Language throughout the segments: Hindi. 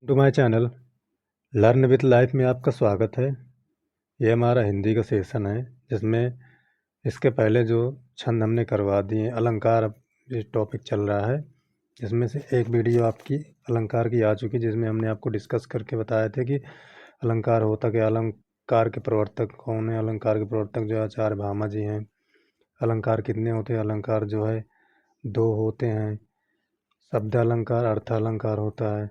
To my channel Learn With Life में आपका स्वागत है। ये हमारा हिंदी का सेशन है जिसमें इसके पहले जो छंद हमने करवा दिए अलंकार ये टॉपिक चल रहा है, जिसमें से एक वीडियो आपकी अलंकार की आ चुकी, जिसमें हमने आपको डिस्कस करके बताए थे कि अलंकार होता क्या, अलंकार के प्रवर्तक कौन है। अलंकार के प्रवर्तक जो आचार्य भामा जी हैं। अलंकार कितने होते हैं? अलंकार जो है 2 होते हैं। शब्द अलंकार, अर्थ अलंकार होता है।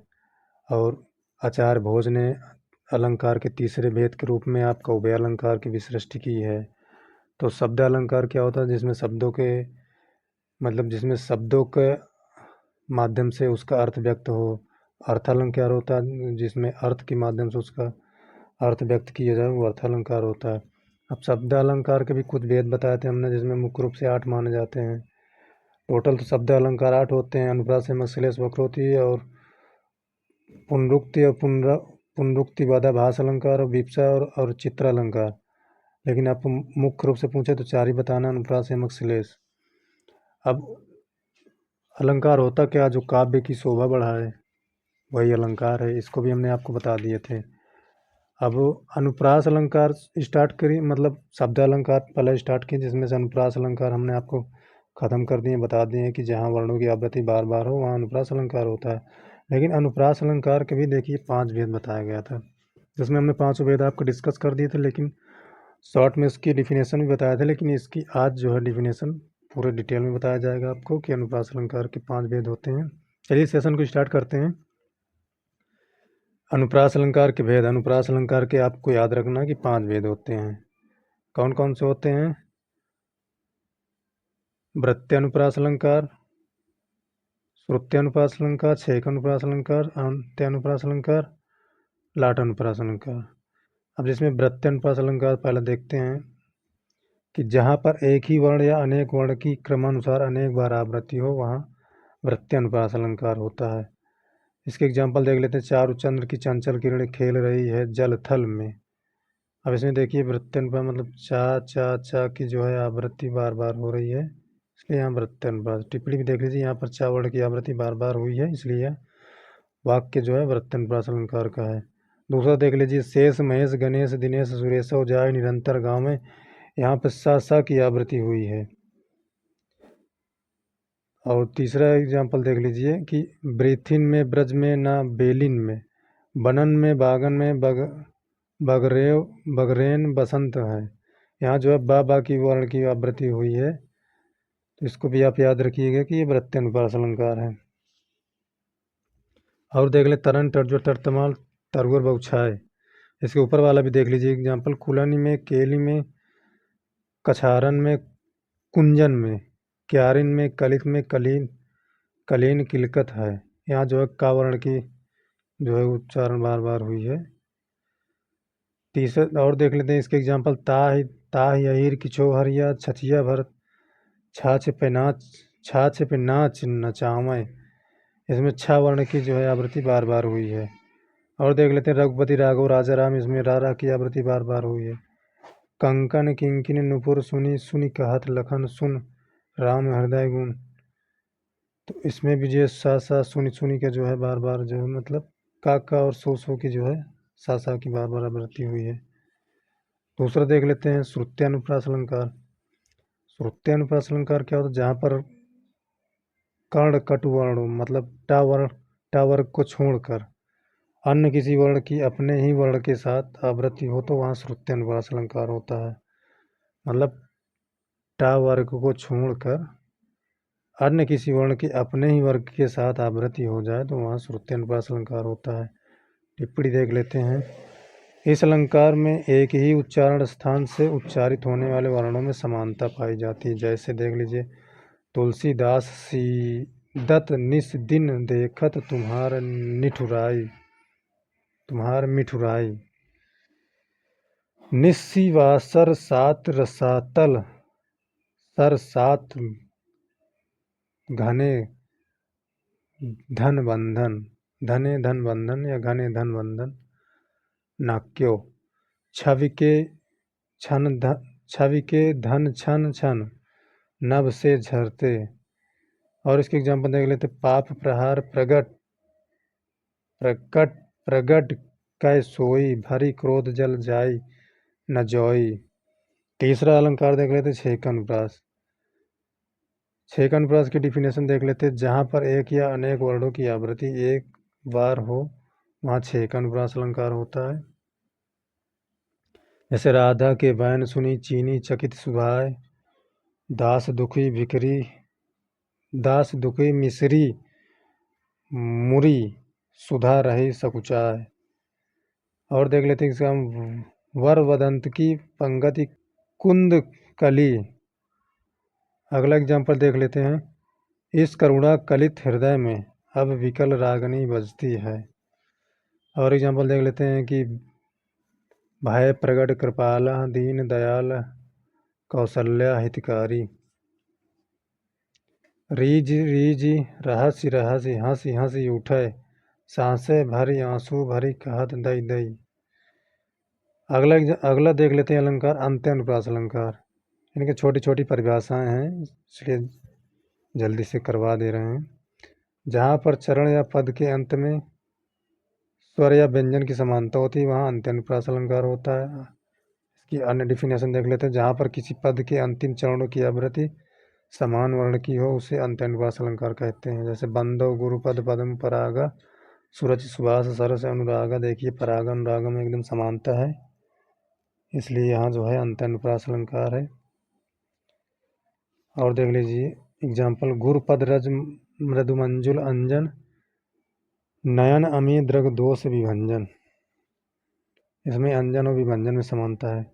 और आचार्य भोज ने अलंकार के तीसरे भेद के रूप में आपका उभय अलंकार की भी सृष्टि की है। तो शब्द अलंकार क्या होता है? जिसमें शब्दों के माध्यम से उसका अर्थ व्यक्त हो। अर्थ अलंकार होता है जिसमें अर्थ के माध्यम से उसका अर्थ व्यक्त किया जाए, वो अर्थ अलंकार होता है। अब शब्द अलंकार के भी कुछ भेद बताए थे हमने, जिसमें मुख्य रूप से 8 माने जाते हैं। टोटल तो शब्द अलंकार 8 होते हैं: अनुप्रास, यमक, श्लेष, वक्रोक्ति और पुनरुक्ति और पुनरुक्ति बाधा, भास अलंकार और विवक्षा और चित्र अलंकार। लेकिन आप मुख्य रूप से पूछे तो 4 ही बताना: अनुप्रास, यमक, श्लेष। अब अलंकार होता क्या? जो काव्य की शोभा बढ़ाए वही अलंकार है। इसको भी हमने आपको बता दिए थे। अब अनुप्रास अलंकार स्टार्ट करिए, मतलब शब्द अलंकार पहले स्टार्ट किए, जिसमें से अनुप्रास अलंकार हमने आपको ख़त्म कर दिए, बता दिए कि जहाँ वर्णों की आवृत्ति बार बार हो वहाँ अनुप्रास अलंकार होता है। लेकिन अनुप्रास अलंकार के भी देखिए 5 भेद बताया गया था, जिसमें हमने 5 भेद आपको डिस्कस कर दिए थे, लेकिन शॉर्ट में इसकी डिफिनेशन भी बताया था। लेकिन इसकी आज जो है डिफिनेशन पूरे डिटेल में बताया जाएगा आपको कि अनुप्रास अलंकार के 5 भेद होते हैं। चलिए सेशन को स्टार्ट करते हैं। अनुप्रास अलंकार के भेद। अनुप्रास अलंकार के आपको याद रखना कि 5 भेद होते हैं। कौन कौन से होते हैं? वृत्यानुप्रास अलंकार, श्रुत्यानुप्रास अलंकार, छेकानुप्रास अलंकार, अंत्यानुप्रास अलंकार, लाटानुप्रास अलंकार। अब जिसमें वृत्यानुप्रास अलंकार पहले देखते हैं कि जहाँ पर एक ही वर्ण या अनेक वर्ण की क्रमानुसार अनेक बार आवृत्ति हो वहाँ वृत्यानुप्रास अलंकार होता है। इसके एग्जाम्पल देख लेते हैं। चारु चंद्र की चंचल किरणें खेल रही है जल थल में। अब इसमें देखिए वृत्यानुप्रास मतलब चा चा चा की जो है आवृत्ति बार बार हो रही है, इसलिए यहाँ वृत्यानुप्रास। टिप्पणी भी देख लीजिए, यहाँ पर चा वर्ण की आवृत्ति बार बार हुई है, इसलिए वाक्य जो है वृत्यानुप्रास अलंकार का है। दूसरा देख लीजिए, शेष, महेश, गणेश, दिनेश, सुरेश जाए निरंतर गाँव में। यहाँ पर सा सा की आवृत्ति हुई है। और तीसरा एग्जाम्पल देख लीजिए कि ब्रीथिन में, ब्रज में, ना बेलिन में, बनन में, बागन में, बगरेव, बगरेन, बसंत है। यहाँ जो है बा की वर्ण की आवृत्ति हुई है, तो इसको भी आप याद रखिएगा कि ये वृत्यानुप्रास अलंकार है। और देख ले तरन, तर्जो, तर्तमाल, तरगुर, बौछाए। इसके ऊपर वाला भी देख लीजिए एग्जाम्पल। कुलनी में, केली में, कछारन में, कुंजन में, क्यारिन में, कलित में, कलीन, कलीन, किलकत है। यहाँ जो है का वर्ण की जो है उच्चारण बार बार हुई है। तीसरा और देख लेते हैं इसके एग्जाम्पल। ताही अहिर किछोहरिया छछिया भर छाछ पे नाच नचावे। इसमें छा वर्ण की जो है आवृत्ति बार बार हुई है। और देख लेते हैं रघुपति राघव राजा राम, इसमें रा की आवृत्ति बार बार हुई है। कंकन किंकिन नुपुर सुनी सुनी कहत लखन सुन राम हृदय गुण। तो इसमें भी जो है सा सुनी सुनी का जो है बार बार जो है मतलब का और सो की जो है सा की बार बार आवृत्ति हुई है। दूसरा देख लेते हैं श्रुत्यानुप्रास अलंकार। श्रुत्यानुप्रास अलंकार क्या होता है? जहाँ पर कर्ण कटु वर्ण मतलब टा वर्ग को छोड़कर अन्य किसी वर्ण की अपने ही वर्ण के साथ आवृत्ति हो तो वहाँ श्रुत्यानुप्रास अलंकार होता है। मतलब टा वर्ग को छोड़कर अन्य किसी वर्ण के अपने ही वर्ग के साथ आवृत्ति हो जाए तो वहाँ श्रुत्यानुप्रास अलंकार होता है। टिप्पणी देख लेते हैं। इस अलंकार में एक ही उच्चारण स्थान से उच्चारित होने वाले वर्णों में समानता पाई जाती है। जैसे देख लीजिए, तुलसीदास सीदत निस दिन देखत तुम्हार मिठुराई। निस्सीवासर सात रसातल सर सात घने धन बंधन, धने धन बंधन या घने धन बंधन नाक्यो। छवि के धन छन छन नभ से झरते। और इसके एग्जाम्पल देख लेते। पाप प्रहार प्रगट प्रकट प्रगट कै सोई, भरी क्रोध जल जाई न जोई। तीसरा अलंकार देख लेते छेकनप्रास। छेकनप्रास की डिफिनेशन देख लेते, जहाँ पर एक या अनेक वर्णों की आवृत्ति एक बार हो वहाँ छेकनप्रास अलंकार होता है। जैसे राधा के बैन सुनी चीनी चकित सुभाए, दास दुखी भिकरी दास दुखी मिसरी मुरी सुधा रही सकुचाए। और देख लेते हैं इसका हम वर वदंत की पंगति कुंद कली। अगला एग्जाम्पल देख लेते हैं, इस करुणा कलित हृदय में अब विकल रागनी बजती है। और एग्जाम्पल देख लेते हैं कि भय प्रगट कृपाला दीन दयाल कौशल्या हितकारी। रीझ रीझ रहस्य रहस्य हंसी हंसी उठे, सांसें भरी आंसू भरी कहत दई दई। अगला देख लेते हैं अलंकार अंत्य अनुप्रास अलंकार। इनकी छोटी छोटी परिभाषाएं हैं, इसलिए जल्दी से करवा दे रहे हैं। जहाँ पर चरण या पद के अंत में स्वर या व्यंजन की समानता होती है वहाँ अंत्य अनुप्रास अलंकार होता है। इसकी अन्य डिफिनेशन देख लेते हैं, जहाँ पर किसी पद के अंतिम चरणों की आवृत्ति समान वर्ण की हो उसे अंत्य अनुप्रास अलंकार कहते हैं। जैसे बंदो गुरुपद पदम परागा सूरज सुभाष सरस अनुरागा। देखिए परागा अनुरागा में एकदम समानता है, इसलिए यहाँ जो है अंत्य अनुप्रास अलंकार है। और देख लीजिए एग्जाम्पल, गुरुपद रज मृदु मंजुल अंजन नयन अमी द्रग दोष विभंजन। इसमें अंजन और विभंजन में समानता है।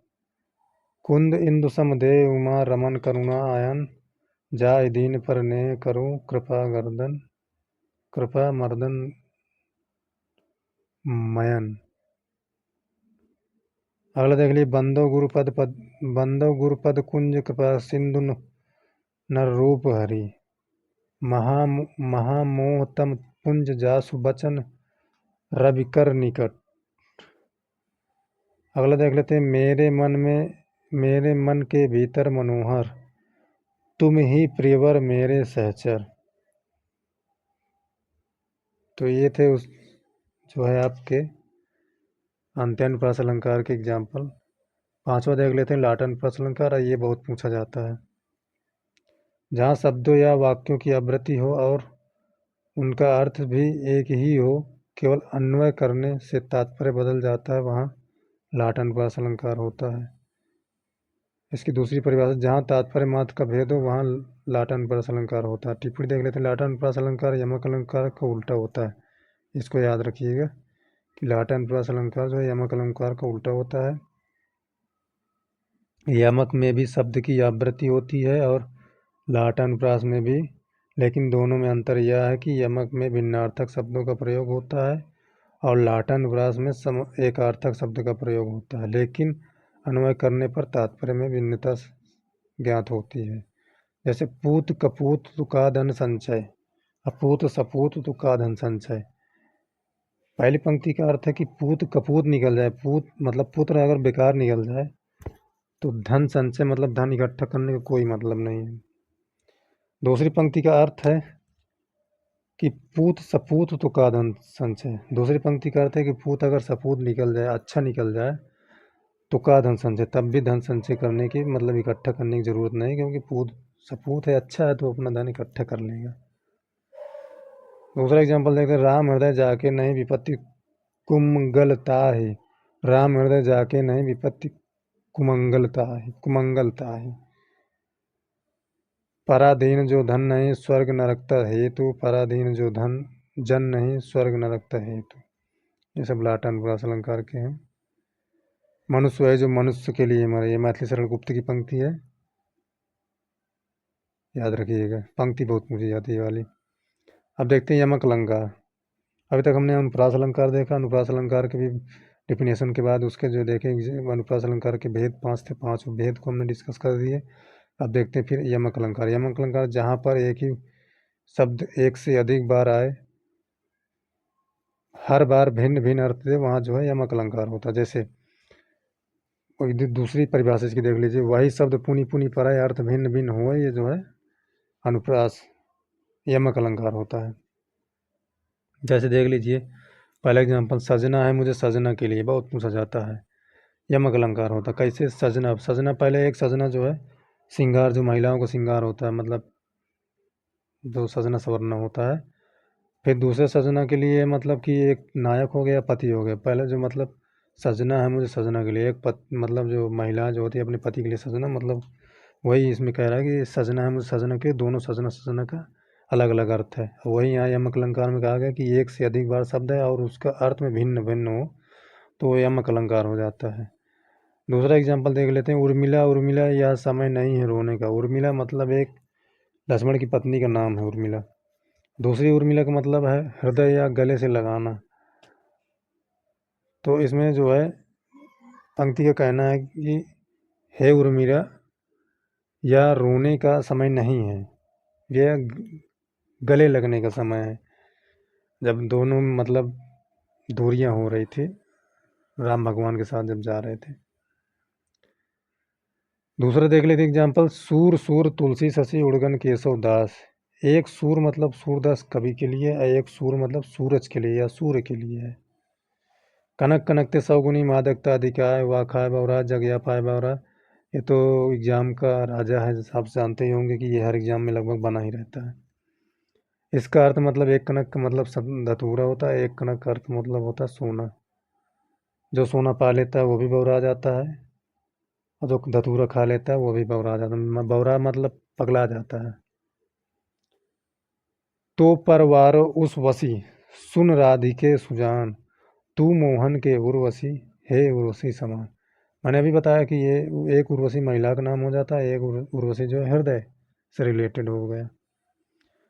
कुंद इंदु समदेव उमा रमन करुणा आयन, जाय दीन पर ने करूं कृपा मर्दन मयन। अगला देख लीजिए, बंदो गुरुपद कुंज कृपा सिंधु नर रूप हरि, महामोहतम पुंज जासु बचन रवि कर निकट। अगला देख लेते हैं, मेरे मन के भीतर मनोहर, तुम ही प्रियवर मेरे सहचर। तो ये थे उस जो है आपके अंत्य अनुप्रास अलंकार के एग्जाम्पल। पांचवा देख लेते हैं लाट अनुप्रास अलंकार। ये बहुत पूछा जाता है, जहाँ शब्दों या वाक्यों की आवृत्ति हो और उनका अर्थ भी एक ही हो, केवल अन्वय करने से तात्पर्य बदल जाता है, वहाँ लाट अनुप्रास अलंकार होता है। इसकी दूसरी परिभाषा, जहाँ तात्पर्य मात्र का भेद हो वहाँ लाट अनुप्रास अलंकार होता है। टिप्पणी देख लेते हैं, लाट अनुप्रास अलंकार यमक अलंकार का उल्टा होता है। इसको याद रखिएगा कि लाट अनुप्रास अलंकार जो है यमक अलंकार का उल्टा होता है। यमक में भी शब्द की आवृत्ति होती है और लाट अनुप्रास में भी, लेकिन दोनों में अंतर यह है कि यमक में भिन्नार्थक शब्दों का प्रयोग होता है और लाट अनुप्रास में एकार्थक शब्द का प्रयोग होता है, लेकिन अन्वय करने पर तात्पर्य में भिन्नता ज्ञात होती है। जैसे पूत कपूत तुका धन संचय, अपूत सपूत तुका धन संचय। पहली पंक्ति का अर्थ है कि पूत कपूत निकल जाए, पूत मतलब पुत्र अगर बेकार निकल जाए, तो धन संचय मतलब धन इकट्ठा करने का कोई मतलब नहीं है। दूसरी पंक्ति का अर्थ है कि पूत सपूत तुका धन संचय। दूसरी पंक्ति का अर्थ है कि पूत अगर सपूत निकल जाए, अच्छा निकल जाए, तुका धन संचय, तब भी धन संचय करने की मतलब इकट्ठा करने की जरूरत नहीं, क्योंकि पूत सपूत है, अच्छा है तो अपना धन इकट्ठा कर लेगा। दूसरा एग्जाम्पल देखते हैं, राम हृदय जाके नहीं विपत्ति कुमंगलता है। राम हृदय जाके नहीं विपत्ति कुमंगलता है। पराधीन जो धन नहीं स्वर्ग नरकता हेतु, पराधीन जो धन जन नहीं स्वर्ग नरकता हेतु। ये सब लाट अनुप्रास अलंकार के हैं। मनुष्य है जो मनुष्य के लिए मरे, ये मैथिली शरण गुप्त की पंक्ति है, याद रखिएगा, पंक्ति बहुत पूछी जाती है वाली। अब देखते हैं यमक अलंकार। अभी तक हमने अनुप्रास अलंकार देखा, अनुप्रास अलंकार के भी डिफिनेशन के बाद उसके जो देखें अनुप्रास अलंकार के भेद 5 थे, 5 भेद को हमने डिस्कस कर दिए। अब देखते हैं फिर यमक अलंकार। यमक अलंकार जहाँ पर एक ही शब्द एक से अधिक बार आए, हर बार भिन्न भिन्न अर्थ दे, वहाँ जो है यमक अलंकार होता है। जैसे दूसरी परिभाषा इसकी देख लीजिए, वही शब्द पुनि पुनि पराय अर्थ भिन्न भिन्न हुए, ये जो है अनुप्रास यमक अलंकार होता है। जैसे देख लीजिए, पहला एग्जाम्पल, सजना है मुझे सजना के लिए, बहुत पूछा जाता है। यमक अलंकार होता है। कैसे? सजना, सजना पहले एक सजना जो है श्रृंगार, जो महिलाओं का श्रृंगार होता है, मतलब जो सजना सवरना होता है। फिर दूसरे सजना के लिए मतलब कि एक नायक हो गया, पति हो गया। पहले जो मतलब सजना है मुझे सजना के लिए, एक मतलब जो महिला जो होती है अपने पति के लिए सजना, मतलब वही इसमें कह रहा है कि सजना है मुझे सजना के, दोनों सजना सजना का अलग अलग अर्थ है। वही यहाँ यमक अलंकार में कहा गया कि एक से अधिक बार शब्द है और उसका अर्थ में भिन्न भिन्न हो तो वो यमक अलंकार हो जाता है। दूसरा एग्जाम्पल देख लेते हैं, उर्मिला, उर्मिला यह समय नहीं है रोने का। उर्मिला मतलब एक लक्ष्मण की पत्नी का नाम है उर्मिला। दूसरी उर्मिला का मतलब है हृदय या गले से लगाना। तो इसमें जो है पंक्ति का कहना है कि हे उर्मिला, यह रोने का समय नहीं है, यह गले लगने का समय है। जब दोनों मतलब दूरियां हो रही थी, राम भगवान के साथ जब जा रहे थे। दूसरा देख लेते एग्जाम्पल, सूर सूर तुलसी शशि उड़गन केशव दास। एक सूर मतलब सूरदास कवि के लिए, और एक सूर मतलब सूरज के लिए या सूर्य के लिए है। कनक कनकते सौगुनी मादकता अधिकाय, वा खाए बवरा जग या पाए बवरा। ये तो एग्जाम का राजा है, आप जानते ही होंगे कि ये हर एग्जाम में लगभग बना ही रहता है। इसका अर्थ मतलब एक कनक का मतलब धतूरा होता है, एक कनक का अर्थ मतलब होता है सोना। जो सोना पा लेता है वो भी बौरा जाता है, और जो धतूरा खा लेता है वो भी बौरा जाता है। बौरा मतलब पगला जाता है। तो परवारो उस वसी, सुन राधिके सुजान, तू मोहन के उर्वशी, हे उर्वशी समान। मैंने अभी बताया कि ये एक उर्वशी महिला का नाम हो जाता है, एक उर्वशी जो है हृदय से रिलेटेड हो गया।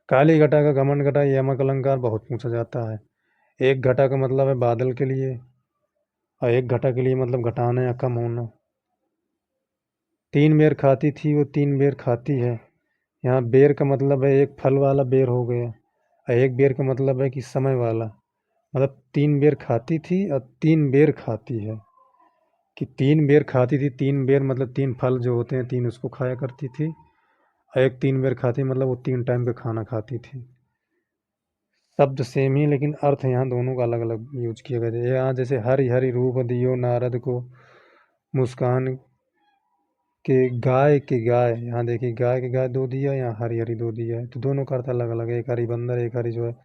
काली घटा का घमंड घटा, यमक अलंकार बहुत पूछा जाता है। एक घटा का मतलब है बादल के लिए, और एक घटा के लिए मतलब घटाना या कम होना। तीन बेर खाती थी वो तीन बेर खाती है। यहाँ बेर का मतलब है एक फल वाला बेर हो गया, और एक बेर का मतलब है कि समय वाला। मतलब तीन बेर खाती थी और तीन बेर खाती है, कि तीन बेर खाती थी, तीन बेर मतलब तीन फल जो होते हैं तीन, उसको खाया करती थी। और एक तीन बेर खाती मतलब वो तीन टाइम का खाना खाती थी। शब्द सेम ही, लेकिन अर्थ यहाँ दोनों का अलग अलग यूज किया गया है। यहाँ जैसे हरि हरि रूप दियो नारद को, मुस्कान के गाय, यहाँ देखिए गाय के गाय दो दिया, यहाँ हरी हरी दो दिया है, तो दोनों का अर्थ अलग अलग है। एक हरी बंदर, एक हरी जो है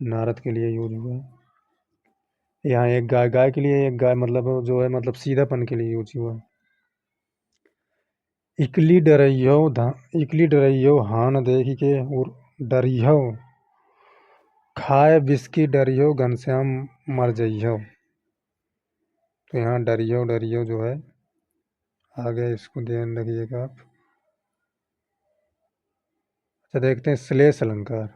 नारद के लिए यूज हुआ है। यहाँ एक गाय गाय के लिए, एक गाय मतलब जो है मतलब सीधापन के लिए यूज हुआ है। इकली डरइयो हान देखी के और डरियो, खाए बिस्की डरियो घनश्याम मर जइयो। तो यहाँ डरियो डरियो जो है आगे, इसको ध्यान रखिएगा आप। अच्छा देखते हैं श्लेष अलंकार।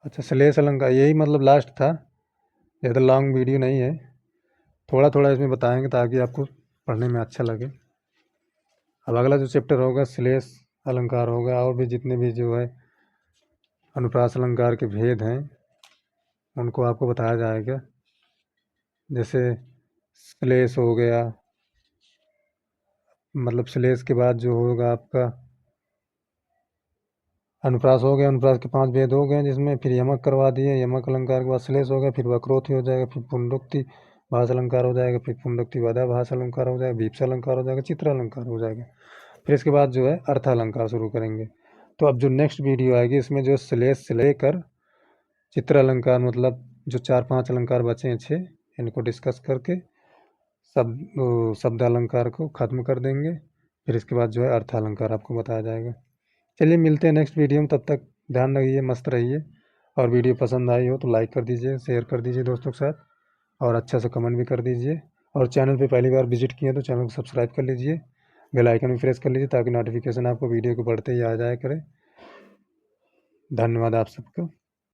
अच्छा श्लेष अलंकार यही मतलब लास्ट था, ज़्यादा लॉन्ग वीडियो नहीं है, थोड़ा थोड़ा इसमें बताएंगे ताकि आपको पढ़ने में अच्छा लगे। अब अगला जो चैप्टर होगा श्लेष अलंकार होगा, और भी जितने भी जो है अनुप्रास अलंकार के भेद हैं उनको आपको बताया जाएगा। जैसे श्लेष हो गया, मतलब श्लेष के बाद जो होगा आपका अनुप्रास हो गया। अनुप्रास के 5 भेद हो गए, जिसमें फिर यमक करवा दिए। यमक अलंकार के बाद श्लेष हो गया, फिर वक्रोक्ति हो जाएगा, फिर पुनरुक्ति भाष अलंकार हो जाएगा, फिर पुनरुक्ति वादा भाष अलंकार हो जाएगा, वीप्सा अलंकार हो जाएगा, चित्र अलंकार हो जाएगा। फिर इसके बाद जो है अर्थ अलंकार शुरू करेंगे। तो अब जो नेक्स्ट वीडियो आएगी इसमें जो श्लेष से लेकर चित्र अलंकार, मतलब जो 4-5 अलंकार बचे हैं 6, इनको डिस्कस करके शब्द अलंकार को ख़त्म कर देंगे। फिर इसके बाद जो है अर्थ अलंकार आपको बताया जाएगा। चलिए मिलते हैं नेक्स्ट वीडियो में, तब तक ध्यान रखिए, मस्त रहिए। और वीडियो पसंद आई हो तो लाइक कर दीजिए, शेयर कर दीजिए दोस्तों के साथ, और अच्छा सा कमेंट भी कर दीजिए। और चैनल पे पहली बार विजिट किए तो चैनल को सब्सक्राइब कर लीजिए, बेल आइकन भी प्रेस कर लीजिए ताकि नोटिफिकेशन आपको वीडियो को बढ़ते ही आ जाया करे। धन्यवाद आप सबको।